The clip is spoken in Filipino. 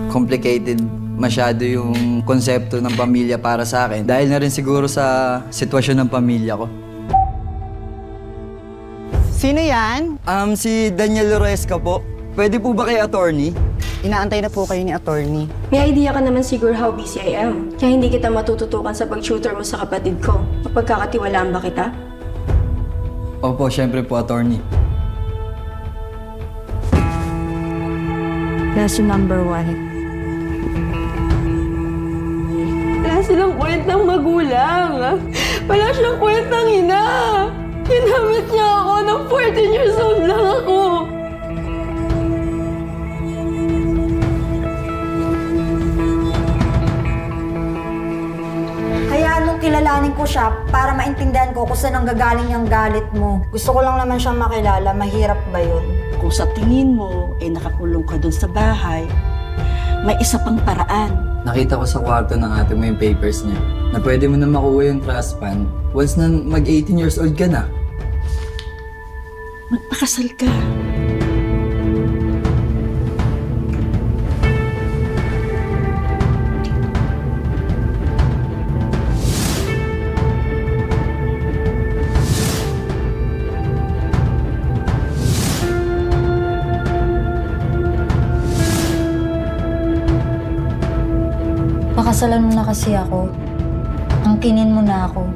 Complicated masyado yung konsepto ng pamilya para sa akin. Dahil na rin siguro sa sitwasyon ng pamilya ko. Sino yan? Si Daniel Loresca po. Pwede po ba kay attorney? Inaantay na po kayo ni attorney. May idea ka naman siguro how busy I am. Kaya hindi kita matututukan sa pag-tutor mo sa kapatid ko. Mapagkakatiwalaan ba kita? Opo, syempre po attorney. Lesson number 1. Wala silang kwentang magulang. Wala siyang kwentang ina. Ginamit niya ako ng 14 years old lang ako. Kaya nung kilalanin ko siya para maintindihan ko kung saan nanggagaling yung galit mo. Gusto ko lang naman siyang makilala. Mahirap ba yun? Kung sa tingin mo, nakakulong ka dun sa bahay, may isa pang paraan. Nakita ko sa kwarto ng ate mo yung papers niya na pwede mo na makuha yung trust fund once na mag-18 years old ka na. Magpakasal ka. Pakasalan mo na kasi ako. Angkinin mo na ako.